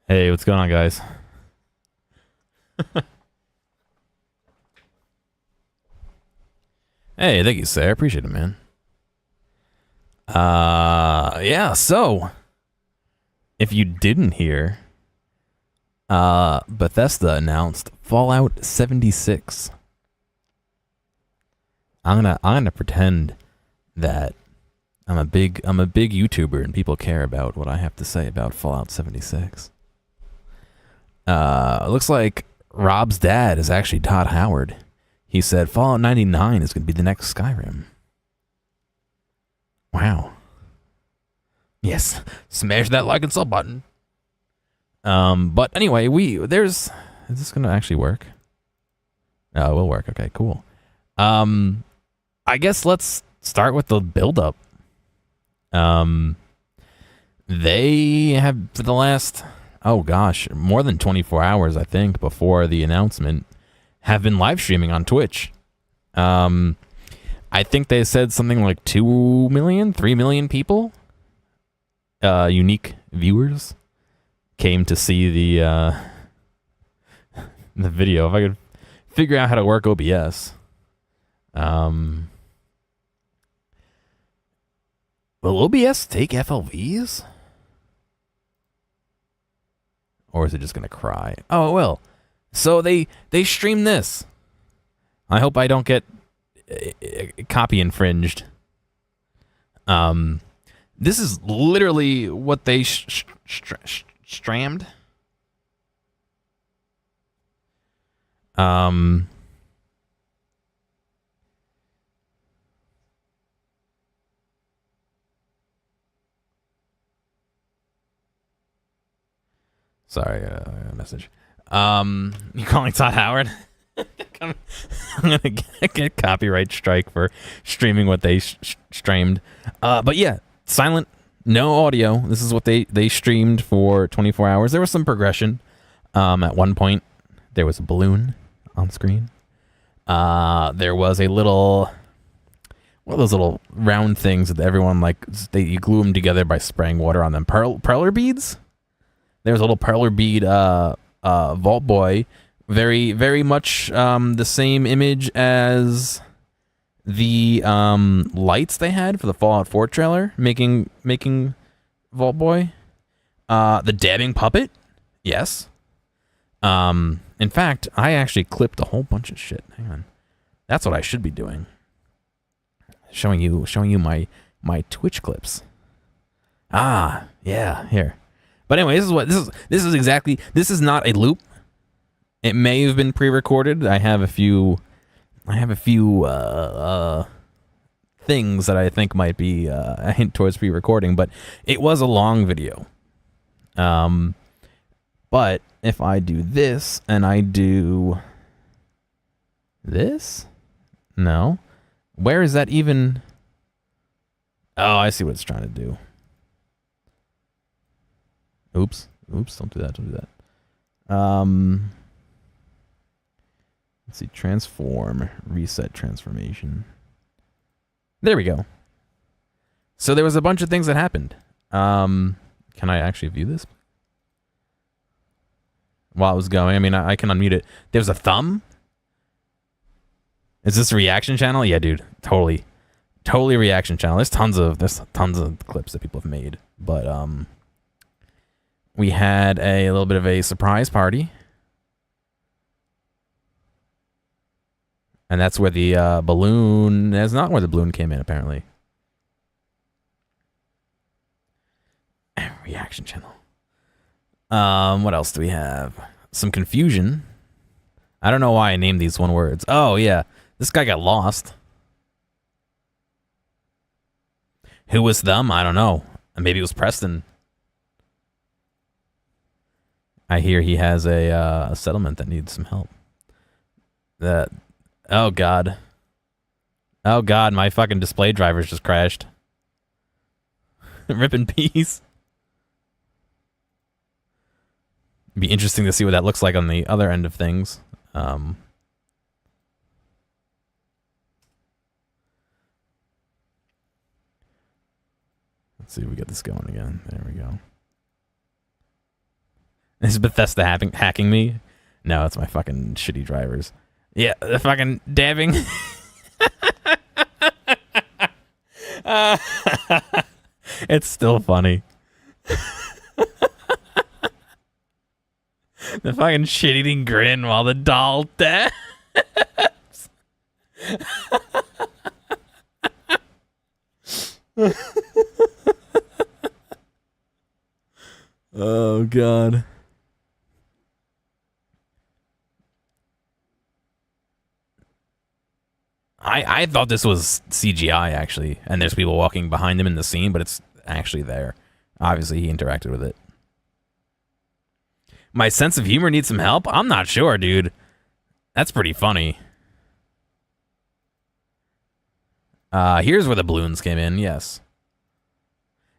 Hey, what's going on, guys? Hey, thank you, sir. Appreciate it, man. Yeah, so if you didn't hear, Bethesda announced Fallout 76. I'm gonna pretend that I'm a big YouTuber and people care about what I have to say about Fallout 76. It looks like Rob's dad is actually Todd Howard. He said Fallout 99 is gonna be the next Skyrim. Wow. Yes. Smash that like and sub button. But anyway, is this gonna actually work? Oh, it will work. Okay, cool. I guess let's start with the build up. Um, they have for the last more than 24 hours, I think, before the announcement, have been live streaming on Twitch. I think they said something like 2 million, 3 million people, unique viewers, came to see the video. If I could figure out how to work OBS. Will OBS take FLVs? Or is it just gonna cry? Oh, it will. So they stream this. I hope I don't get copy infringed. This is literally what they streamed. Sorry, a message. You calling Todd Howard? I'm gonna get copyright strike for streaming what they streamed. But yeah, silent, no audio. This is what they streamed for 24 hours. There was some progression. At one point, there was a balloon on screen. There was a little, one of those little round things that everyone you glue them together by spraying water on them. Perler beads. There's a little perler bead Vault Boy, very very much the same image as the lights they had for the Fallout 4 trailer, making Vault Boy. The dabbing puppet, yes. In fact, I actually clipped a whole bunch of shit. Hang on, that's what I should be doing. Showing you my Twitch clips. Ah, yeah, here. But anyway, this is not a loop. It may have been pre-recorded. I have a few things that I think might be a hint towards pre-recording, but it was a long video. But if I do this and I do this, no, where is that even? Oh, I see what it's trying to do. Oops, don't do that. Let's see, transform, reset transformation. There we go. So there was a bunch of things that happened. Can I actually view this? While it was going, I mean, I can unmute it. There's a thumb? Is this a reaction channel? Yeah, dude, totally reaction channel. There's tons of clips that people have made, but we had a little bit of a surprise party. And that's where the balloon... That's not where the balloon came in, apparently. Reaction channel. What else do we have? Some confusion. I don't know why I named these one words. Oh, yeah. This guy got lost. Who was them? I don't know. Maybe it was Preston. I hear he has a settlement that needs some help. Oh god, my fucking display drivers just crashed. Rip in peace. It'd be interesting to see what that looks like on the other end of things. Let's see if we get this going again. There we go. Is Bethesda hacking me? No, it's my fucking shitty drivers. Yeah, the fucking dabbing. It's still funny. The fucking shit-eating grin while the doll dabs. Oh god. I thought this was CGI actually, and there's people walking behind him in the scene, but it's actually there. Obviously he interacted with it. My sense of humor needs some help? I'm not sure, dude. That's pretty funny. Here's where the balloons came in, yes.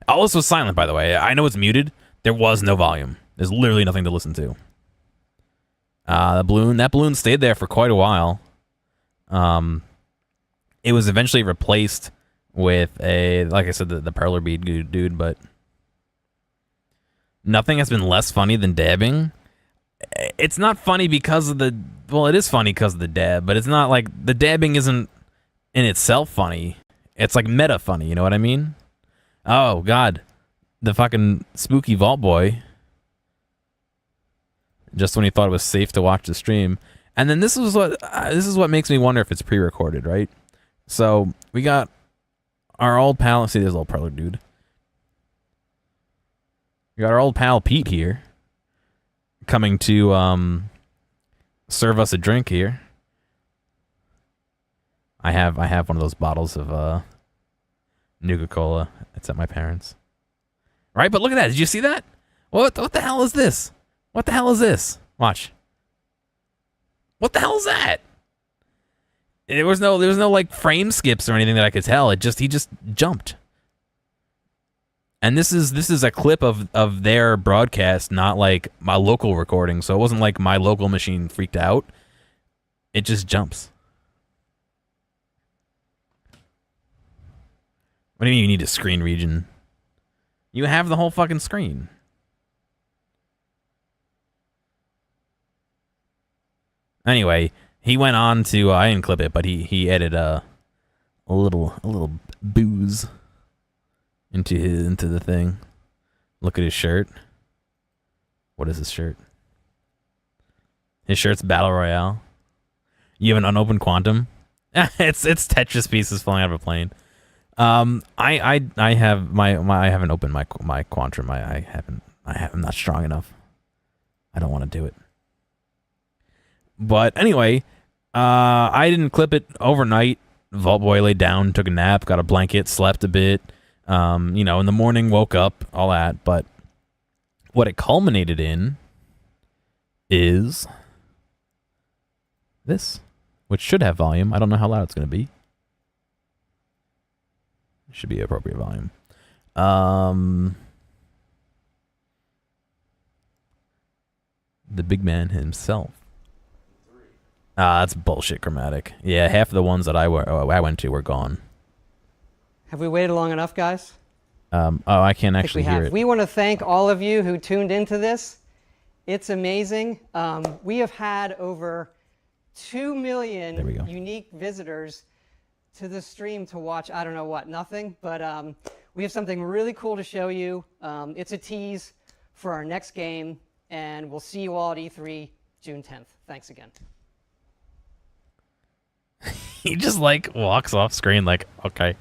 All this was silent, by the way. I know it's muted. There was no volume. There's literally nothing to listen to. That balloon stayed there for quite a while. It was eventually replaced with like I said, the perler bead dude, but nothing has been less funny than dabbing. It's not funny because of well, it is funny because of the dab, but it's not like the dabbing isn't in itself funny. It's like meta funny, you know what I mean? Oh god, the fucking spooky Vault Boy. Just when he thought it was safe to watch the stream, and then this is what makes me wonder if it's pre-recorded, right? So we got our old pal. See, there's a little perler dude. We got our old pal Pete here, coming to serve us a drink here. I have one of those bottles of Nuka-Cola. It's at my parents'. Right, but look at that. Did you see that? What the hell is this? What the hell is this? Watch. What the hell is that? There was no like frame skips or anything that I could tell. He just jumped. And this is a clip of their broadcast, not like my local recording. So it wasn't like my local machine freaked out. It just jumps. What do you mean you need a screen region? You have the whole fucking screen. Anyway, he went on to I didn't clip it, but he added a little booze into the thing. Look at his shirt. What is his shirt? His shirt's Battle Royale. You have an unopened Quantum? it's Tetris pieces falling out of a plane. I haven't opened my Quantum. I'm not strong enough. I don't want to do it. But anyway, I didn't clip it overnight. Vault Boy laid down, took a nap, got a blanket, slept a bit. In the morning, woke up, all that. But what it culminated in is this, which should have volume. I don't know how loud it's going to be. It should be appropriate volume. The big man himself. That's bullshit chromatic. Yeah, half of the ones that I went to were gone. Have we waited long enough, guys? I can't actually hear it. We want to thank all of you who tuned into this. It's amazing. We have had over 2 million unique visitors to the stream to watch, I don't know what, nothing, but we have something really cool to show you. It's a tease for our next game, and we'll see you all at E3 June 10th. Thanks again. He just like walks off screen like, okay.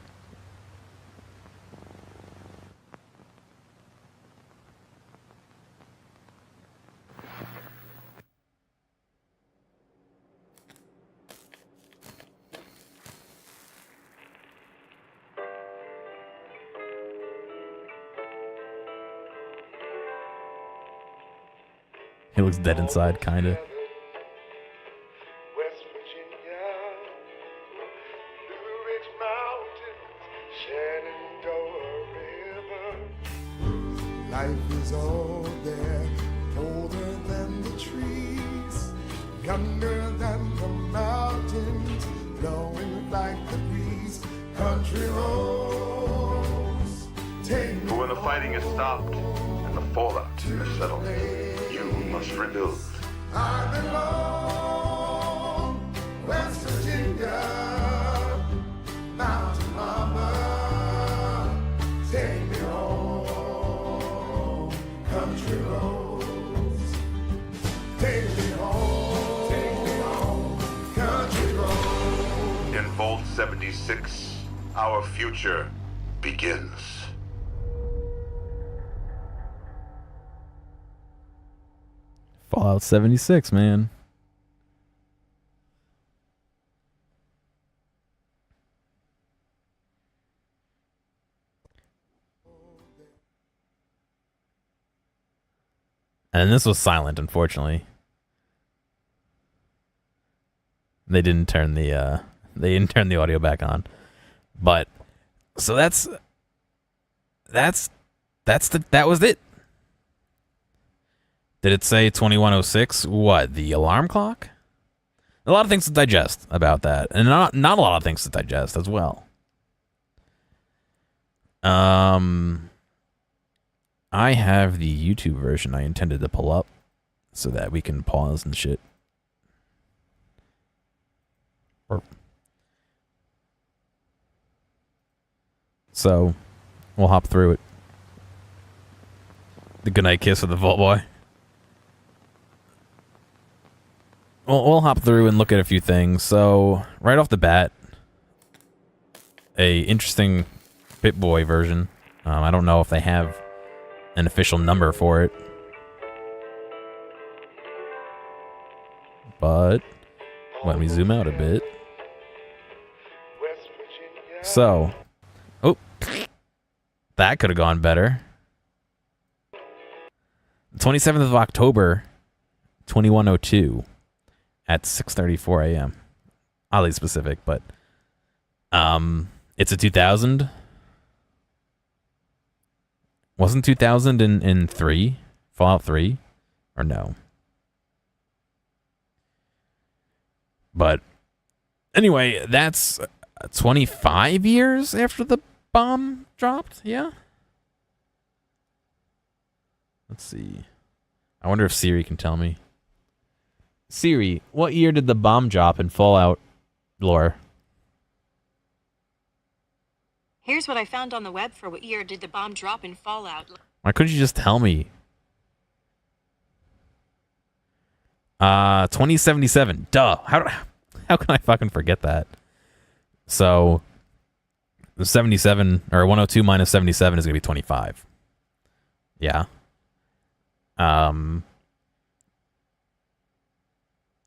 He looks dead inside, kinda. Life is all there, older than the trees, younger than the mountains, blowing like the breeze, country roads. But when the fighting is stopped and the fallout is settled, you must rebuild. I belong, West Virginia, Mountain Mama, take me home, country roads, take me home, country roads. In Vault 76, our future begins. Fallout 76, man. And this was silent, unfortunately. They didn't turn the audio back on. But so that was it. Did it say 2106? What, the alarm clock? A lot of things to digest about that, and not a lot of things to digest as well. I have the YouTube version I intended to pull up so that we can pause and shit. So, we'll hop through it. The goodnight kiss of the Vault Boy. We'll hop through and look at a few things. So, right off the bat, a interesting BitBoy version. I don't know if they have an official number for it. But, let me zoom out a bit. So, oh, that could have gone better. 27th of October, 2102. At 6:34 a.m. Oddly specific, but it's a 2000. Wasn't 2000 in 3? Fallout 3? Or no? But anyway, that's 25 years after the bomb dropped, yeah? Let's see. I wonder if Siri can tell me. Siri, what year did the bomb drop in Fallout lore? Here's what I found on the web for what year did the bomb drop in Fallout. Why couldn't you just tell me? 2077. Duh. How can I fucking forget that? So, the 77 or 102 minus 77 is gonna be 25. Yeah.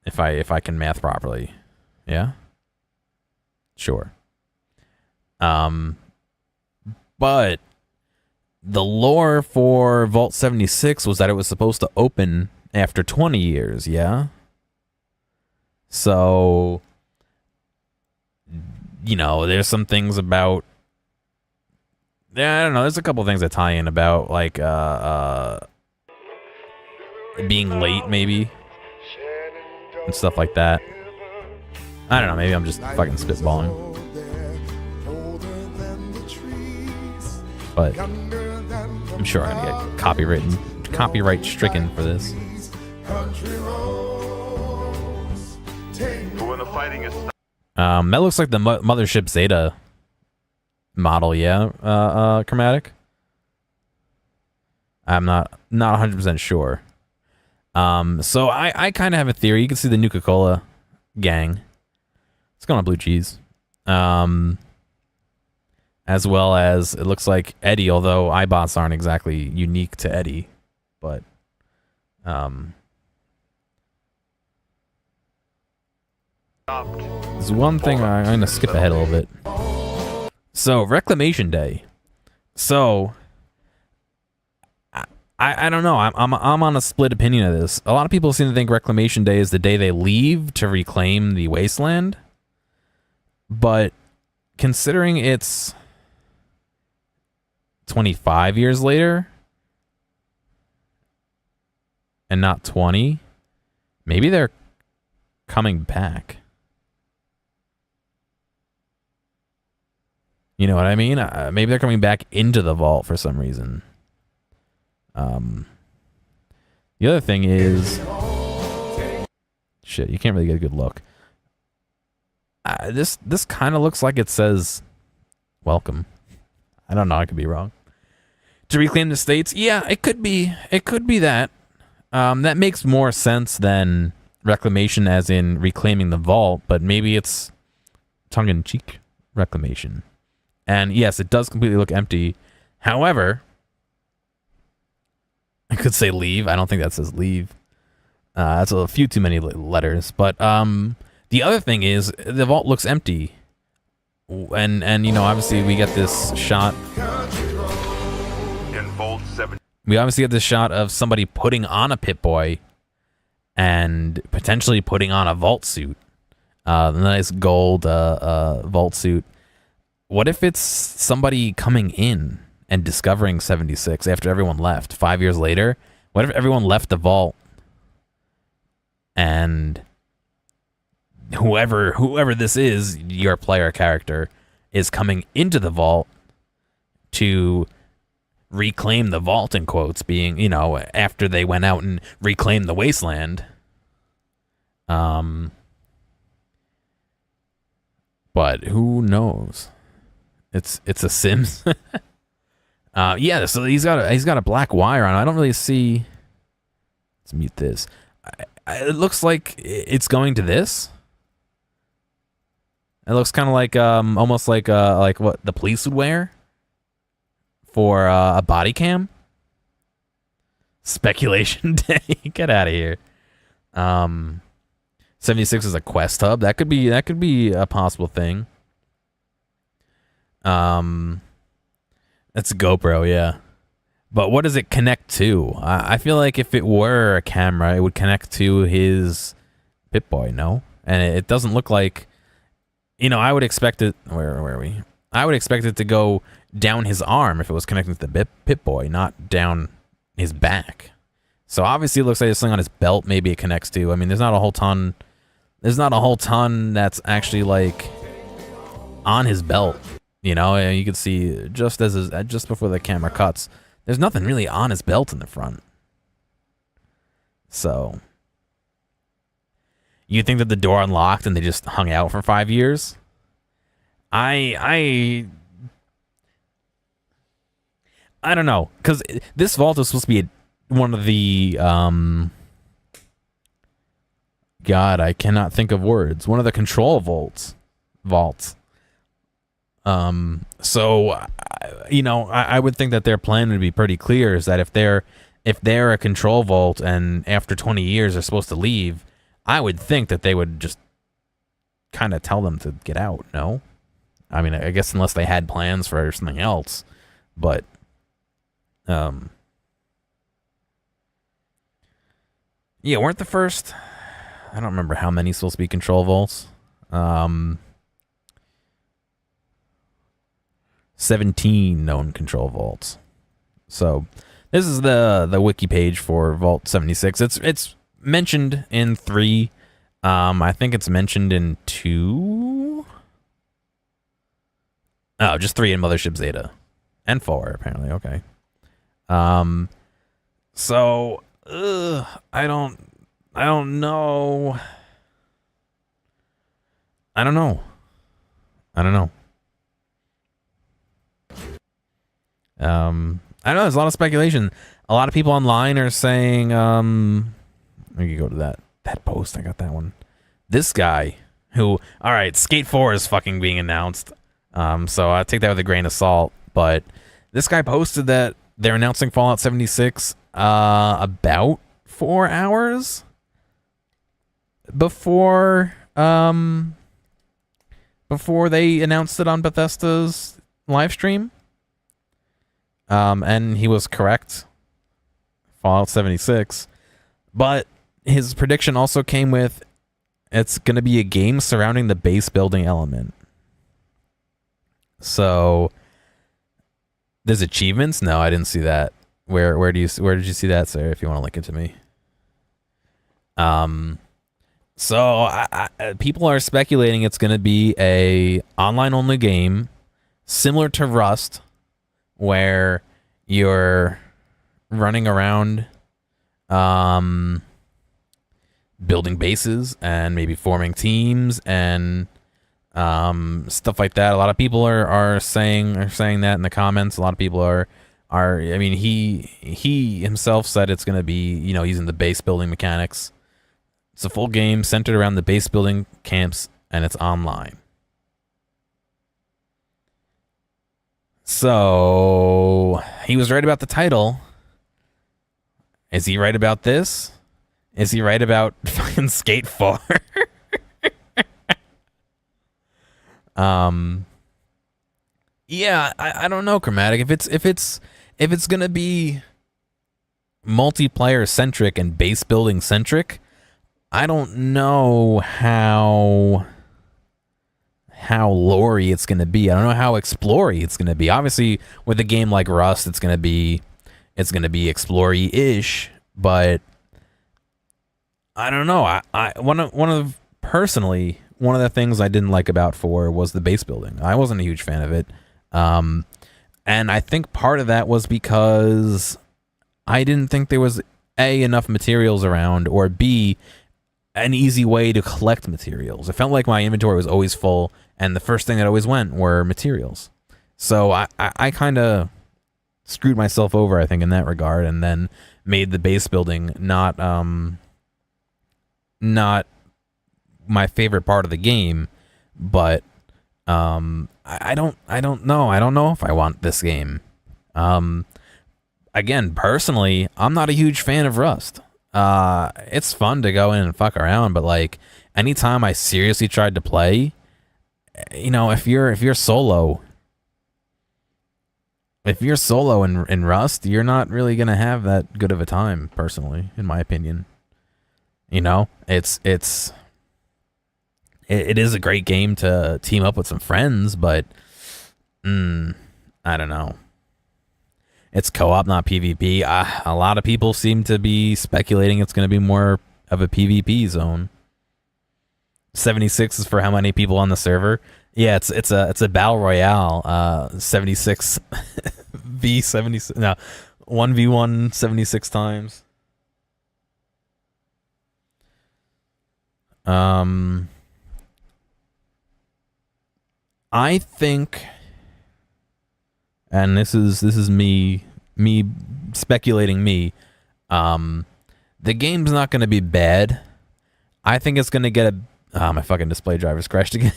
If I can math properly. Yeah? Sure. But the lore for Vault 76 was that it was supposed to open after 20 years, yeah? So, you know, there's some things about, yeah, I don't know, there's a couple things that tie in about, like, being late, maybe, and stuff like that. I don't know, maybe I'm just fucking spitballing. But I'm sure I'm gonna get copyright stricken for this. When the fighting is That looks like the Mothership Zeta model, yeah, Chromatic. I'm not 100% sure. So I kind of have a theory. You can see the Nuka-Cola gang. It's going on blue cheese. As well as it looks like Eddie, although iBots aren't exactly unique to Eddie, but there's one thing I'm going to skip ahead a little bit. So Reclamation Day. So I don't know. I'm on a split opinion of this. A lot of people seem to think Reclamation Day is the day they leave to reclaim the wasteland. But considering it's 25 years later and not 20, maybe they're coming back. You know what I mean? Maybe they're coming back into the vault for some reason. The other thing is, shit, you can't really get a good look. This kind of looks like it says welcome. I don't know, I could be wrong. To reclaim the states? Yeah, it could be. It could be that. That makes more sense than reclamation as in reclaiming the vault, but maybe it's tongue-in-cheek reclamation. And yes, it does completely look empty. However, I could say leave. I don't think that says leave. That's a few too many letters. But the other thing is the vault looks empty. And you know, obviously we get this shot. In Vault 7. We obviously get this shot of somebody putting on a Pip-Boy and potentially putting on a vault suit. The nice gold vault suit. What if it's somebody coming in and discovering 76 after everyone left 5 years later? What if everyone left the vault and whoever this is, your player character, is coming into the vault to reclaim the vault, in quotes, being, you know, after they went out and reclaimed the wasteland. But who knows? It's a Sims. Yeah, so he's got a black wire on. I don't really see. Let's mute this. It looks like it's going to this. It looks kind of like almost like what the police would wear for a body cam. Speculation day. Get out of here. 76 is a quest hub. That could be a possible thing. That's a GoPro, yeah. But what does it connect to? I feel like if it were a camera, it would connect to his Pip-Boy, no? And it doesn't look like, you know, I would expect it, where are we? I would expect it to go down his arm if it was connected to the Pip-Boy, not down his back. So obviously it looks like this thing on his belt maybe it connects to. I mean, there's not a whole ton that's actually like on his belt. You know, and you can see just before the camera cuts, there's nothing really on his belt in the front. So, you think that the door unlocked and they just hung out for 5 years? I don't know, because this vault is supposed to be one of the God, I cannot think of words. One of the control vaults. So, you know, I would think that their plan would be pretty clear, is that if they're a control vault and after 20 years they're supposed to leave, I would think that they would just kind of tell them to get out, no? I mean, I guess unless they had plans for something else, but, yeah, weren't the first, I don't remember how many supposed to be control vaults, 17 known control vaults. So this is the wiki page for Vault 76. It's mentioned in 3. I think it's mentioned in 2. Oh, just 3 in Mothership Zeta. And 4, apparently. Okay. So I don't know. I don't know. I know there's a lot of speculation. A lot of people online are saying, we can go to that post. I got that one. This guy who, all right, Skate 4 is fucking being announced. So I take that with a grain of salt. But this guy posted that they're announcing Fallout 76 about 4 hours before they announced it on Bethesda's live stream. And he was correct. Fallout 76. But his prediction also came with, it's going to be a game surrounding the base building element. So, there's achievements? No, I didn't see that. Where did you see that, Sarah, if you want to link it to me? So, people are speculating it's going to be a online-only game, similar to Rust, where you're running around building bases and maybe forming teams and stuff like that. A lot of people are saying that in the comments. A lot of people are I mean, he himself said it's going to be, using the base building mechanics. It's a full game centered around the base building camps, and it's online. So he was right about the title. Is he right about this? Is he right about fucking Skate 4? Yeah, I don't know, Chromatic. If it's gonna be multiplayer centric and base building centric, I don't know how lore-y it's gonna be. I don't know how explory it's gonna be. Obviously, with a game like Rust, it's gonna be explory-ish, but I don't know. One of the things I didn't like about 4 was the base building. I wasn't a huge fan of it. And I think part of that was because I didn't think there was A, enough materials around, or B, an easy way to collect materials. It felt like my inventory was always full, and the first thing that always went were materials. So I kind of screwed myself over, I think, in that regard, and then made the base building not my favorite part of the game, but I don't know. I don't know if I want this game. Again, personally, I'm not a huge fan of Rust. It's fun to go in and fuck around, but like anytime I seriously tried to play, if you're solo in Rust, you're not really gonna have that good of a time, personally, in my opinion. It is a great game to team up with some friends, but I don't know. It's co-op, not PvP. A lot of people seem to be speculating it's going to be more of a PvP zone. 76 is for how many people on the server? Yeah, it's a battle royale. 76 v 76. No, 1v1 76 times. I think, and this is me speculating the game's not going to be bad. I think it's going to get my fucking display driver's crashed again.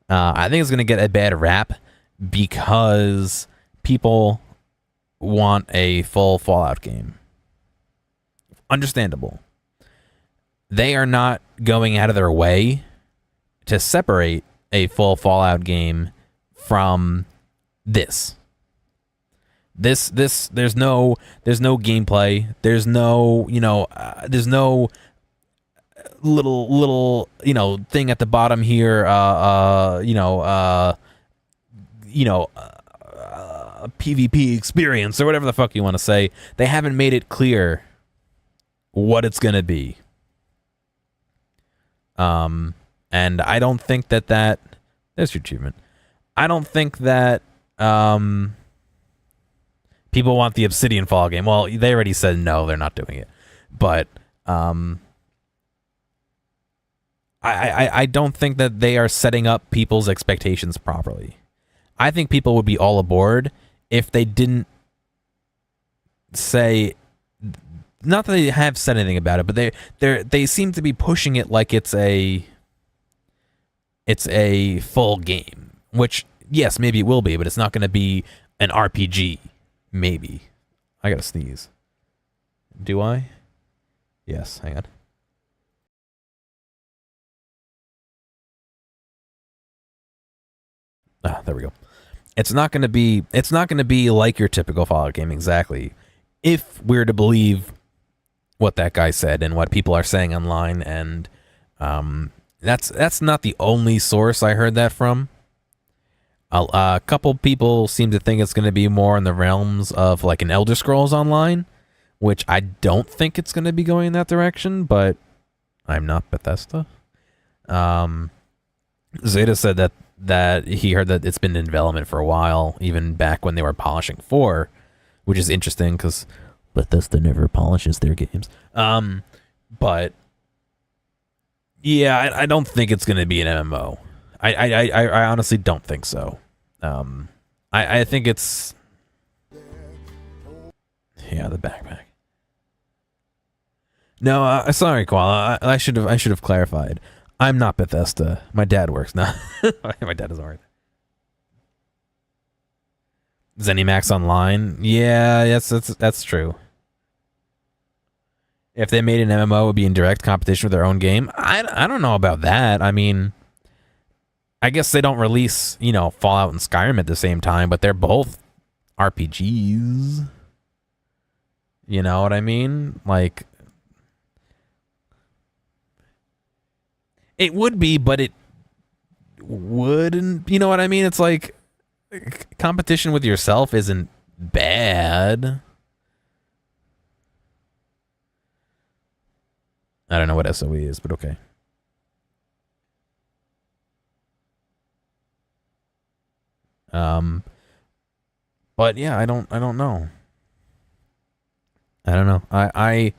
I think it's going to get a bad rap because people want a full Fallout game. Understandable. They are not going out of their way to separate a full Fallout game from this. There's no gameplay. There's no, there's no little thing at the bottom here, PvP experience or whatever the fuck you want to say. They haven't made it clear what it's going to be. And I don't think that there's your achievement. I don't think that people want the Obsidian Fall game. Well, they already said no, they're not doing it. But I don't think that they are setting up people's expectations properly. I think people would be all aboard if they didn't say, not that they have said anything about it, but they seem to be pushing it like it's a full game, which yes, maybe it will be, but it's not going to be an RPG. Maybe. I gotta sneeze. Do I? Yes, hang on. There we go. It's not going to be like your typical Fallout game exactly, if we're to believe what that guy said and what people are saying online, and that's not the only source I heard that from. A couple people seem to think it's going to be more in the realms of like an Elder Scrolls Online, which I don't think it's going to be going in that direction, but I'm not Bethesda. Zeta said that he heard that it's been in development for a while, even back when they were polishing 4, which is interesting because Bethesda never polishes their games. But yeah, I don't think it's gonna be an MMO. I honestly don't think so. I think it's the backpack. No, sorry, Koala. I should have clarified. I'm not Bethesda. My dad works now. My dad doesn't work. ZeniMax Online? Yeah, yes, that's true. If they made an MMO, it would be in direct competition with their own game. I don't know about that. I mean, I guess they don't release, Fallout and Skyrim at the same time, but they're both RPGs. You know what I mean? Like, it would be, but it wouldn't. You know what I mean? It's like competition with yourself isn't bad. I don't know what SOE is, but okay. But yeah, I don't know. I don't know. I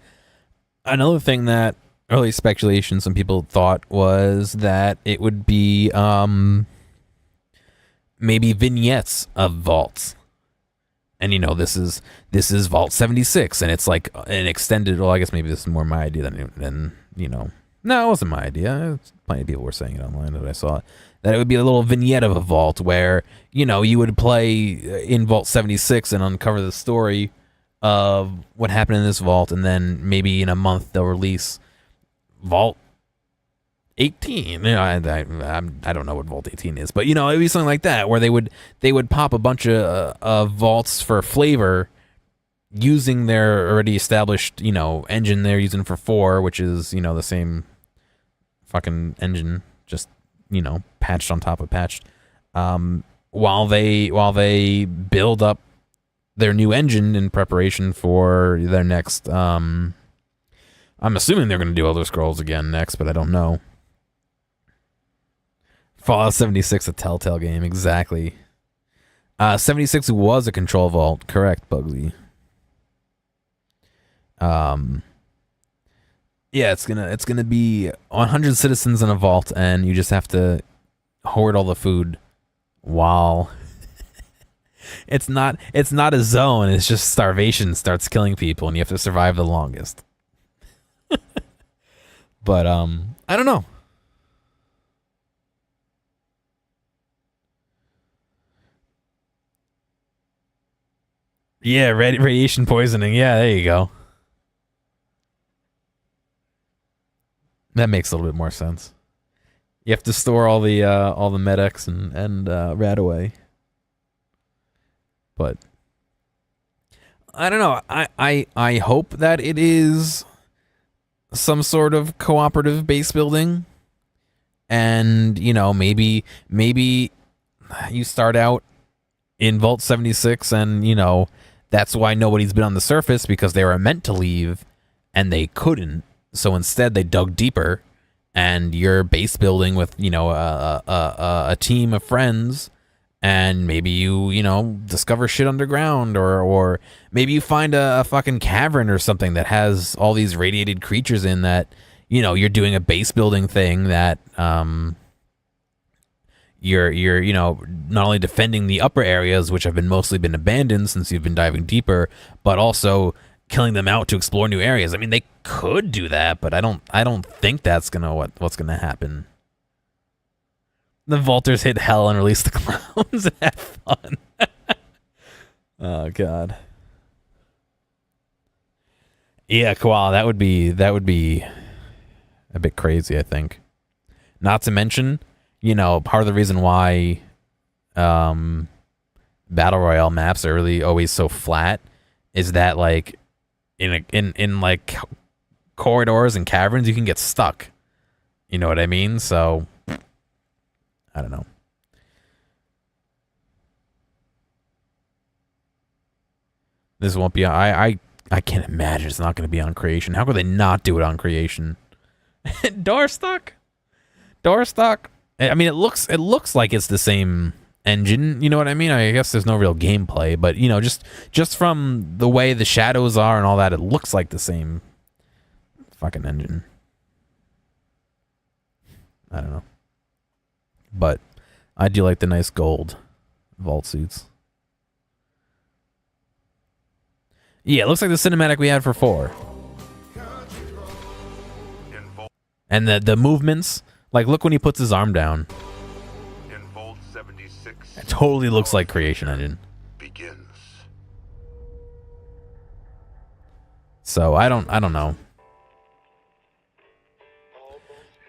another thing that early speculation some people thought was that it would be maybe vignettes of vaults. And this is Vault 76, and it's like an extended. Well, I guess maybe this is more my idea than. No, it wasn't my idea. Plenty of people were saying it online that I saw it. That it would be a little vignette of a vault where you would play in Vault 76 and uncover the story of what happened in this vault, and then maybe in a month they'll release Vault 18. I don't know what Vault 18 is, but it'd be something like that where they would pop a bunch of vaults for flavor using their already established engine they're using for 4, which is the same fucking engine, just patched on top of patched, while they build up their new engine in preparation for their next I'm assuming they're going to do Elder Scrolls again next, but I don't know. Fallout 76, a Telltale game, exactly. 76 was a control vault, correct, Bugsy. Yeah, it's gonna be 100 citizens in a vault, and you just have to hoard all the food while it's not a zone. It's just starvation starts killing people, and you have to survive the longest. But I don't know. Yeah, radiation poisoning. Yeah, there you go. That makes a little bit more sense. You have to store all the medics and Radaway. But I don't know. I hope that it is some sort of cooperative base building, and maybe you start out in Vault 76, and that's why nobody's been on the surface, because they were meant to leave and they couldn't. So instead they dug deeper, and you're base building with a team of friends, and maybe you discover shit underground, or maybe you find a fucking cavern or something that has all these radiated creatures in that you're doing a base building thing that you're not only defending the upper areas, which have mostly been abandoned since you've been diving deeper, but also killing them out to explore new areas. I mean, they could do that, but I don't think that's what's gonna happen. The Vaulters hit hell and release the clowns and have fun. Oh god. Yeah, Koala, that would be a bit crazy, I think. Not to mention, part of the reason why battle royale maps are really always so flat is that like in like corridors and caverns you can get stuck. You know what I mean? So I don't know. This won't be I can't imagine it's not going to be on Creation. How could they not do it on Creation? Doorstock? I mean, it looks like it's the same engine. You know what I mean? I guess there's no real gameplay, but you know, just from the way the shadows are and all that, it looks like the same fucking engine. I don't know, but I do like the nice gold vault suits. Yeah, it looks like the cinematic we had for 4. And the movements, like look when he puts his arm down. In Vault 76, It totally looks like Creation Engine. begins. So I don't know.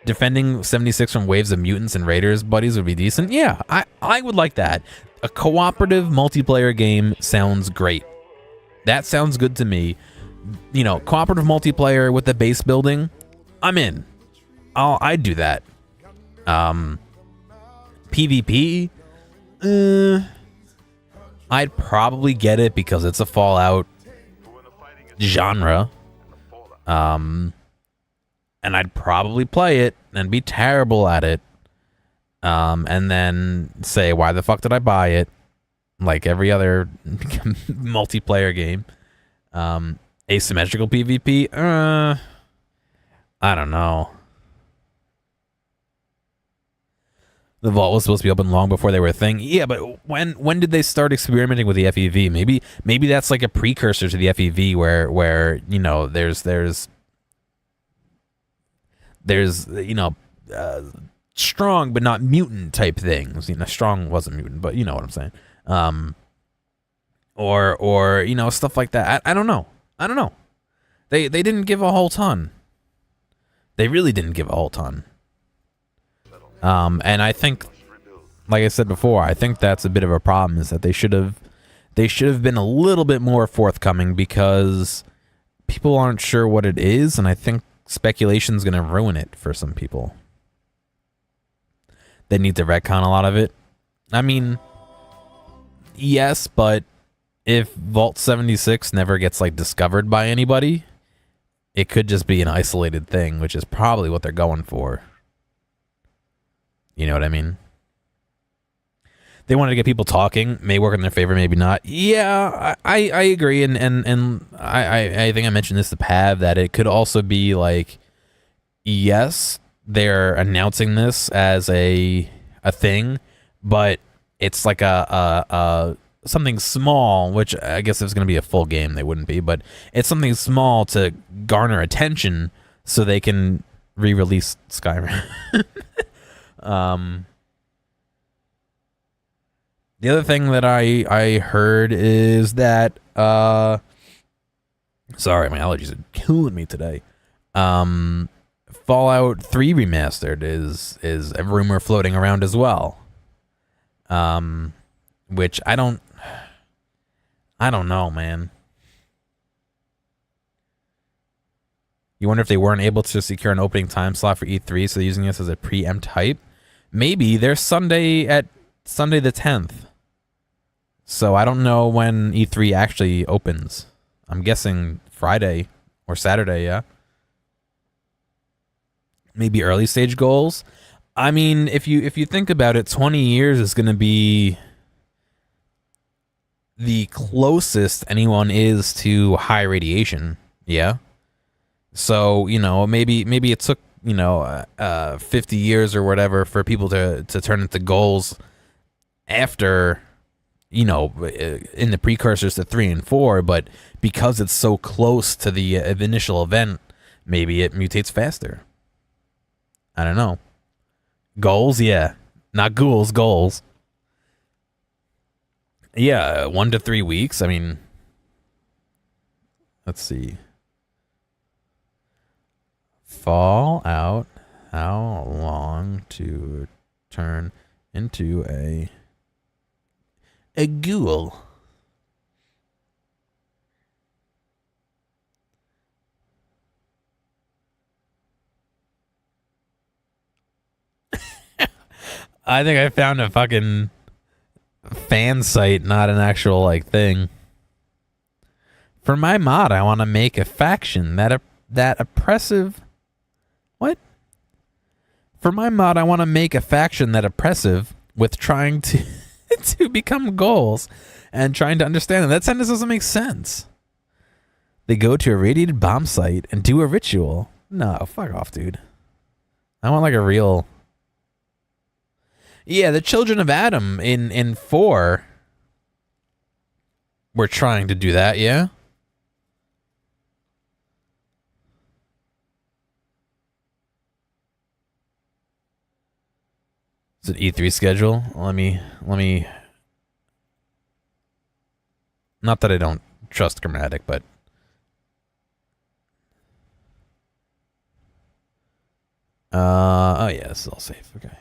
Defending 76 from waves of mutants and raiders buddies would be decent. Yeah, I would like that. A cooperative multiplayer game sounds great. That sounds good to me. You know, cooperative multiplayer with the base building, I'm in. I'd do that. PvP, I'd probably get it because it's a Fallout genre. And I'd probably play it and be terrible at it. And then say, why the fuck did I buy it? Like every other multiplayer game. Asymmetrical PvP, I don't know. The vault was supposed to be open long before they were a thing. Yeah, but when did they start experimenting with the FEV? Maybe that's like a precursor to the FEV where you know there's you know strong but not mutant type things. You know, strong wasn't mutant, but you know what I'm saying. Or you know, stuff like that. I don't know. They didn't give a whole ton. They really didn't give a whole ton. And I think, like I said before, I think that's a bit of a problem, is that they should have been a little bit more forthcoming, because people aren't sure what it is, and I think speculation's going to ruin it for some people. They need to retcon a lot of it. I mean, yes, but if Vault 76 never gets like discovered by anybody, it could just be an isolated thing, which is probably what they're going for. You know what I mean? They wanted to get people talking. May work in their favor, maybe not. Yeah, I agree, and I think I mentioned this to Pav, that it could also be like, yes, they're announcing this as a thing, but it's like a something small, which I guess if it's going to be a full game, they wouldn't be, but it's something small to garner attention so they can re-release Skyrim. The other thing that I heard is that sorry, my allergies are killing me today. Fallout 3 Remastered is a rumor floating around as well. Which I don't know, man. You wonder if they weren't able to secure an opening time slot for E3, so they're using this as a preempt hype. Maybe there's Sunday the 10th. So I don't know when E3 actually opens. I'm guessing Friday or Saturday, yeah. Maybe early stage goals. I mean, if you think about it, 20 years is going to be the closest anyone is to high radiation, yeah. So, you know, maybe it took, you know, 50 years or whatever for people to turn into goals after, you know, in the precursors to 3 and 4, but because it's so close to the initial event, maybe it mutates faster. I don't know. Goals, yeah. Not ghouls, goals. Yeah, 1 to 3 weeks. I mean, let's see. Fallout, how long to turn into a ghoul? I think I found a fucking fan site, not an actual like thing. For my mod, I want to make a faction that oppressive. What? For my mod, I want to make a faction that oppressive with trying to to become goals and trying to understand them. That sentence doesn't make sense. They go to a radiated bomb site and do a ritual. No, fuck off, dude. I want like a real... Yeah, the children of Adam in 4 were trying to do that, yeah? Is it E3 schedule? Let me... Not that I don't trust Grammatic, but... Oh yeah, this is all safe. Okay.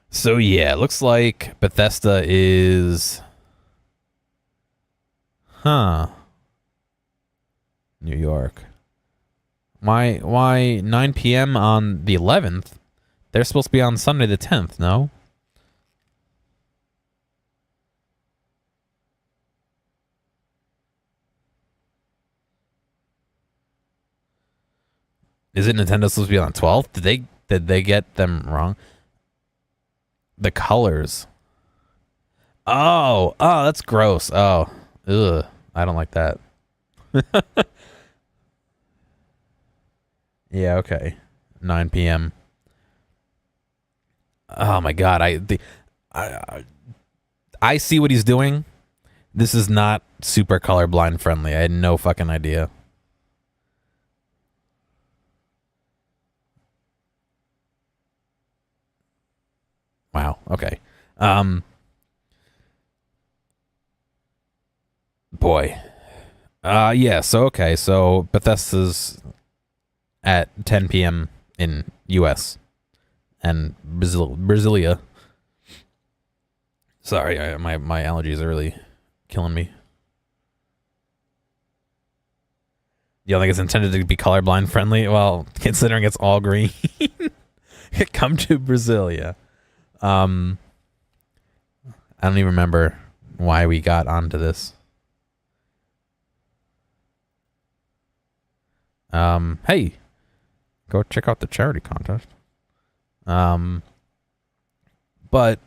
So yeah, looks like Bethesda is... Huh. New York. Why 9 p.m. on the 11th? They're supposed to be on Sunday the 10th, no? Is it Nintendo supposed to be on 12th? Did they get them wrong? The colors. Oh, that's gross. Oh, ugh. I don't like that. Yeah, okay. 9 p.m. Oh my god, I see what he's doing. This is not super colorblind friendly. I had no fucking idea. Wow, okay. Boy. Yeah, so okay, so Bethesda's at 10 p.m. in US and Brasilia. Sorry, my allergies are really killing me. You don't think it's intended to be colorblind friendly? Well, considering it's all green. Come to Brasilia. I don't even remember why we got onto this. Hey, go check out the charity contest. But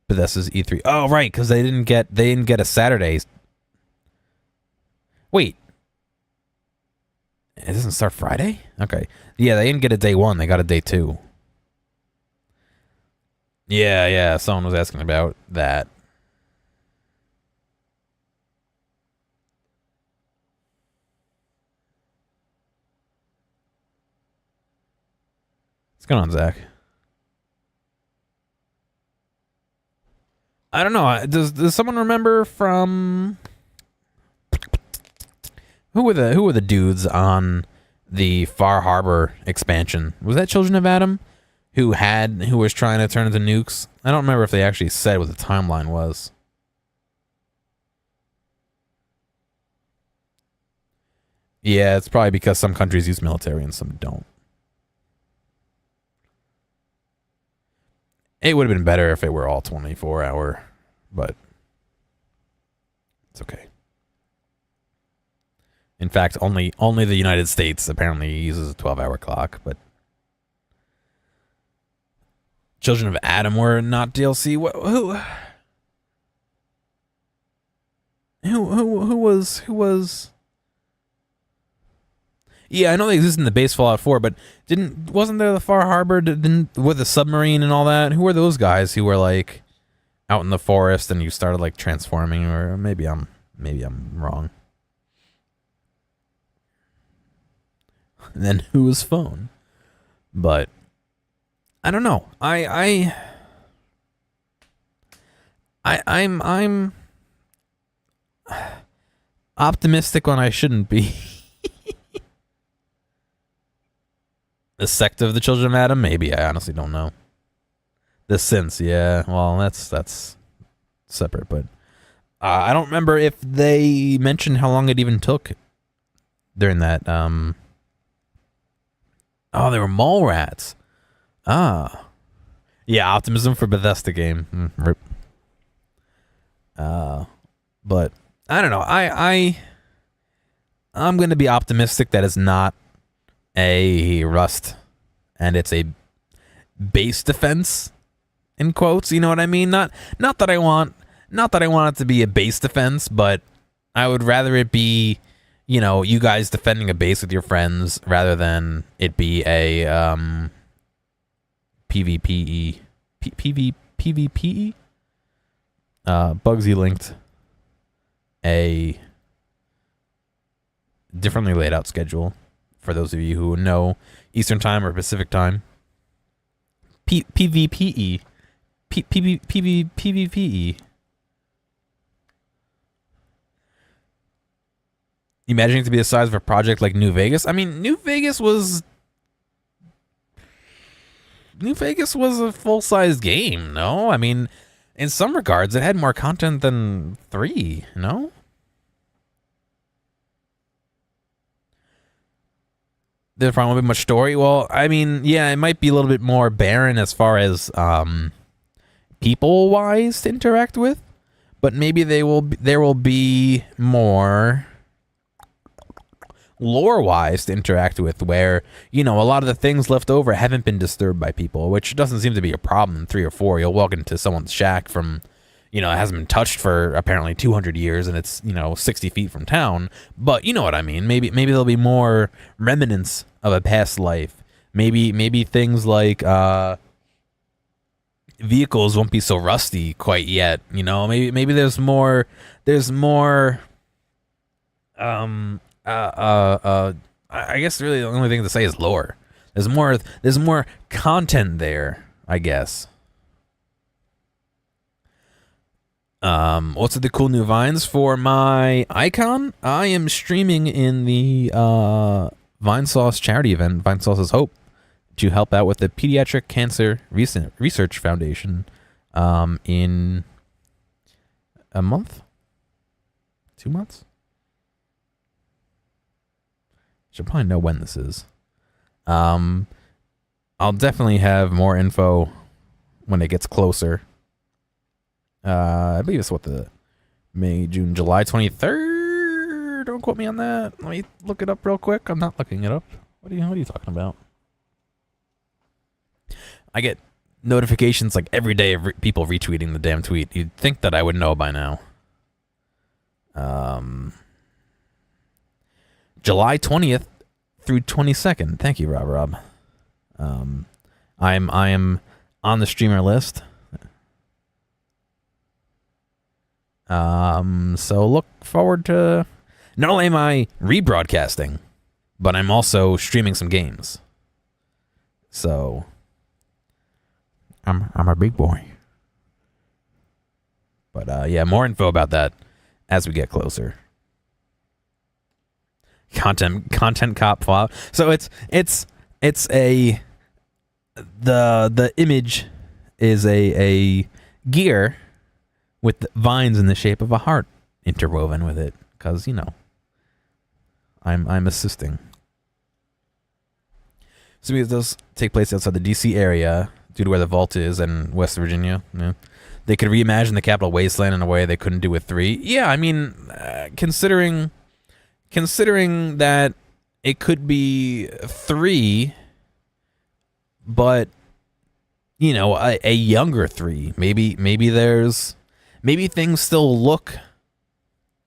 this is E3. Oh, right, because they didn't get a Saturday. Wait, it doesn't start Friday? Okay, yeah, they didn't get a day 1. They got a day 2. Yeah. Someone was asking about that. What's going on, Zach? I don't know. Does someone remember from who were the dudes on the Far Harbor expansion? Was that Children of Adam who was trying to turn into nukes? I don't remember if they actually said what the timeline was. Yeah, it's probably because some countries use military and some don't. It would have been better if it were all 24-hour, but it's okay. In fact, only the United States apparently uses a 12-hour clock, but Children of Adam were not DLC. Who was? Yeah, I know they exist in the base Fallout 4, but wasn't there the Far Harbor with the submarine and all that? Who were those guys who were like out in the forest and you started like transforming? Or maybe I'm wrong. And then who was Phone? But I don't know. I'm optimistic when I shouldn't be. The sect of the Children of Adam? Maybe. I honestly don't know. The Synths, yeah. Well, that's separate, but I don't remember if they mentioned how long it even took during that. Oh, they were mole rats. Ah. Yeah, optimism for Bethesda game. Rip. But I don't know. I'm going to be optimistic that it's not a Rust and it's a base defense in quotes, you know what I mean? Not that I want it to be a base defense, but I would rather it be, you know, you guys defending a base with your friends rather than it be a PvPE. PvPE? Bugsy linked a differently laid out schedule for those of you who know Eastern Time or Pacific Time. PvPE. PvPE. Imagining it to be the size of a project like New Vegas. I mean, New Vegas was a full-size game, no? I mean, in some regards, it had more content than 3, no? There probably won't be much story. Well, I mean, yeah, it might be a little bit more barren as far as people-wise to interact with, but maybe there will be more lore-wise to interact with, where, you know, a lot of the things left over haven't been disturbed by people, which doesn't seem to be a problem in 3 or 4. You'll walk into someone's shack from, you know, it hasn't been touched for apparently 200 years, and it's, you know, 60 feet from town. But you know what I mean. Maybe there'll be more remnants of a past life. Maybe things like vehicles won't be so rusty quite yet. You know, maybe there's more. I guess really the only thing to say is lore. There's more content there, I guess. What's the cool new vines for my icon? I am streaming in the Vinesauce charity event, Vinesauce's Hope, to help out with the Pediatric Cancer Research Foundation in a month? 2 months? Should probably know when this is. I'll definitely have more info when it gets closer. I believe it's the May, June, July 23rd. Don't quote me on that. Let me look it up real quick. I'm not looking it up. What are you talking about? I get notifications like every day of people retweeting the damn tweet. You'd think that I would know by now. July 20th through 22nd. Thank you, Rob. I am on the streamer list. So look forward to. Not only am I rebroadcasting, but I'm also streaming some games. So I'm a big boy. But yeah, more info about that as we get closer. Content cop file. So it's a the image is a gear with vines in the shape of a heart interwoven with it, because you know I'm assisting. So it does take place outside the DC area due to where the vault is in West Virginia. Yeah. They could reimagine the Capital Wasteland in a way they couldn't do with 3. Yeah, I mean, considering that it could be 3, but you know, a younger 3. Maybe things still look,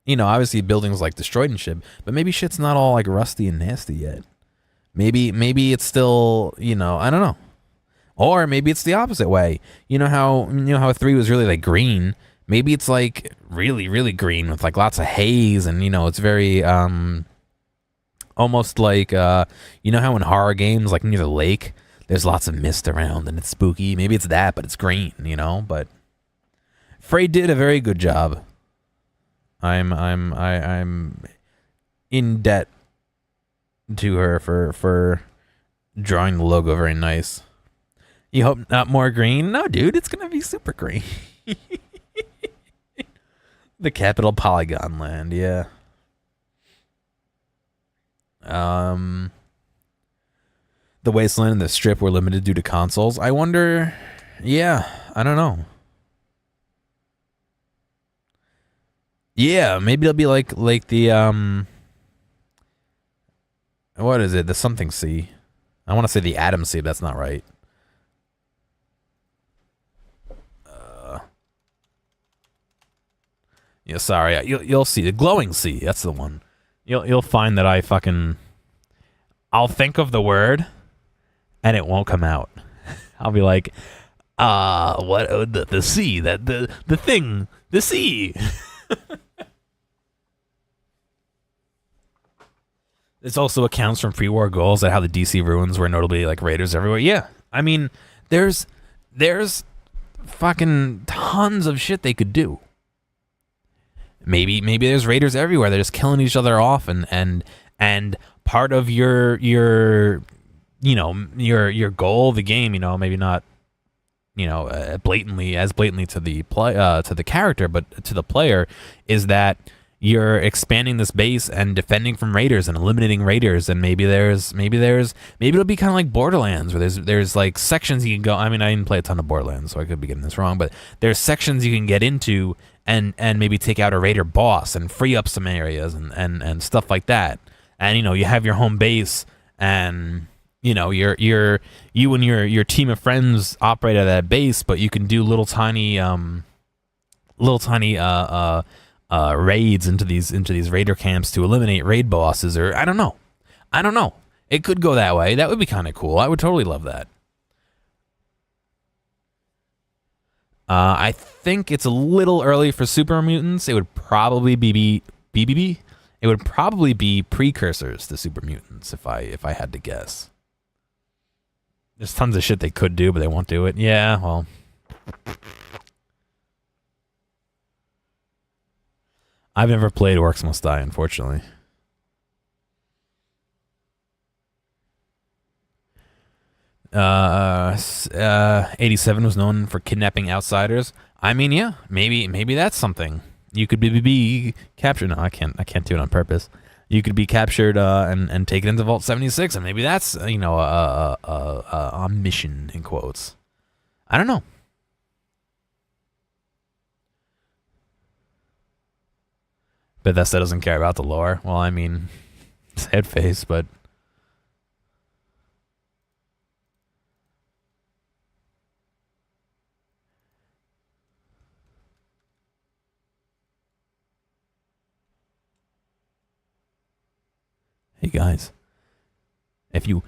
you know, obviously buildings like destroyed and shit, but maybe shit's not all like rusty and nasty yet. Maybe it's still, you know, I don't know. Or maybe it's the opposite way. You know how 3 was really like green. Maybe it's like really, really green with like lots of haze, and you know, it's very almost like you know how in horror games like near the lake there's lots of mist around and it's spooky. Maybe it's that, but it's green, you know. But Frey did a very good job. I'm in debt to her for drawing the logo very nice. You hope not more green? No, dude, it's gonna be super green. The Capital Polygon Land, yeah. The Wasteland and the Strip were limited due to consoles. I wonder, yeah, I don't know. Yeah, maybe it'll be like the what is it? The something sea. I want to say the Atom Sea, but that's not right. Yeah, sorry. You'll see the Glowing Sea. That's the one. You'll find that I'll think of the word, and it won't come out. I'll be like, what the sea, that the thing, the sea. This also accounts from pre-war goals at how the DC ruins were notably like raiders everywhere. Yeah, I mean, there's fucking tons of shit they could do. Maybe there's raiders everywhere. They're just killing each other off, and part of your goal of the game, maybe not blatantly to the character, but to the player, is that you're expanding this base and defending from raiders and eliminating raiders. And maybe it'll be kind of like Borderlands, where there's like sections you can go. I mean, I didn't play a ton of Borderlands, so I could be getting this wrong, but there's sections you can get into and maybe take out a raider boss and free up some areas and stuff like that. And you have your home base, and you and your team of friends operate at that base, but you can do little tiny raids into these raider camps to eliminate raid bosses, or I don't know. It could go that way. That would be kind of cool. I would totally love that. I think it's a little early for Super Mutants. It would probably be BBB. It would probably be precursors to Super Mutants if I had to guess. There's tons of shit they could do, but they won't do it. Yeah, well. I've never played Orcs Must Die, unfortunately. Uh, 87 was known for kidnapping outsiders. I mean, yeah, maybe that's something. You could be captured. No, I can't do it on purpose. You could be captured and taken into Vault 76, and maybe that's a mission in quotes. I don't know. Bethesda doesn't care about the lore. Well, I mean, sad face, but. Hey guys, if you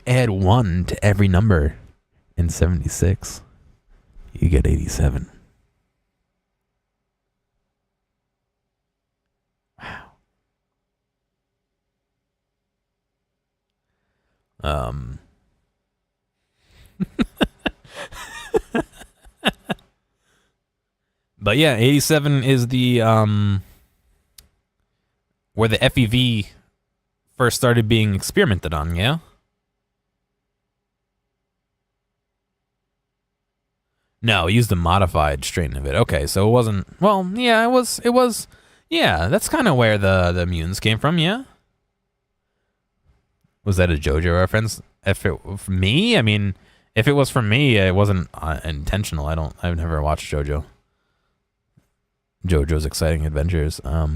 add 1 to every number in 76, you get 87. Wow. But yeah, 87 is the where the FEV first started being experimented on, yeah? No, he used a modified strain of it. Okay, so it wasn't... Well, yeah, it was... Yeah, that's kind of where the mutants came from, yeah? Was that a JoJo reference? If it for me, I mean, if it was from me, it wasn't intentional. I've never watched JoJo. JoJo's Exciting Adventures. I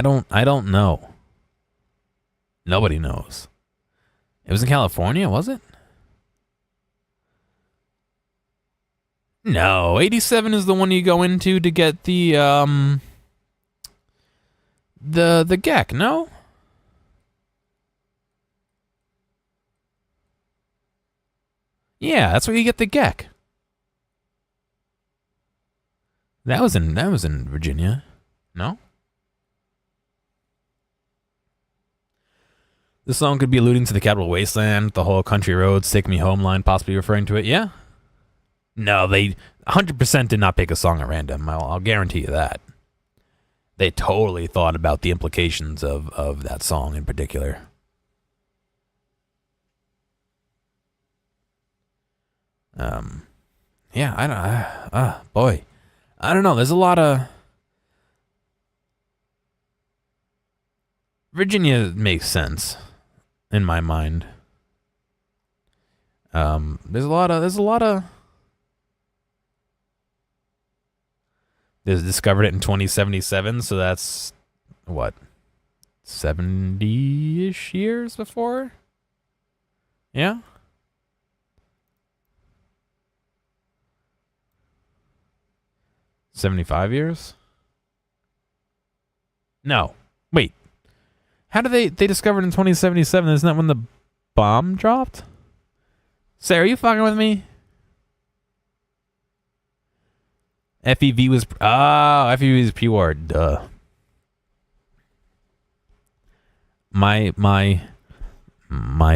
don't know. Nobody knows. It was in California, was it? No, 87 is the one you go into to get the Gek, no? Yeah, that's where you get the Gek. That was in Virginia. No? This song could be alluding to the Capital Wasteland, the whole Country Roads, Take Me Home line, possibly referring to it. Yeah? No, they 100% did not pick a song at random. I'll guarantee you that. They totally thought about the implications of that song in particular. Yeah, boy. I don't know. There's a lot of... Virginia makes sense in my mind. There's a lot of They discovered it in 2077, so that's what, 70-ish years before? Yeah. $75 years? No. Wait. How did they discovered in 2077? Isn't that when the bomb dropped? Sarah, are you fucking with me? FEV was... FEV was pre-war. Duh. My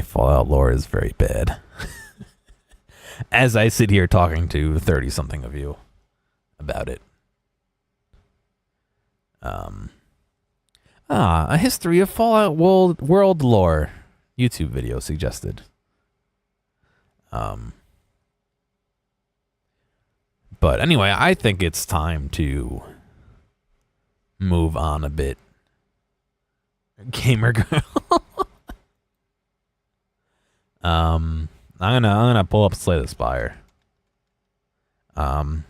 Fallout lore is very bad. As I sit here talking to 30-something of you about it. A history of Fallout world lore. YouTube video suggested. But anyway, I think it's time to move on a bit. Gamer girl. I'm gonna pull up Slay the Spire. You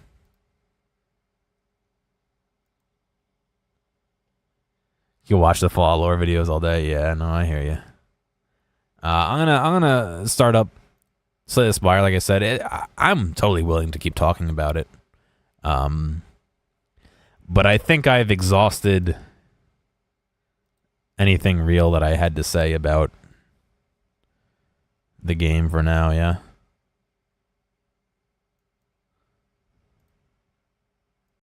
can watch the Fallout lore videos all day. Yeah, no, I hear you. I'm gonna start up Slay the Spire. Like I said, I'm totally willing to keep talking about it. But I think I've exhausted anything real that I had to say about the game for now. Yeah.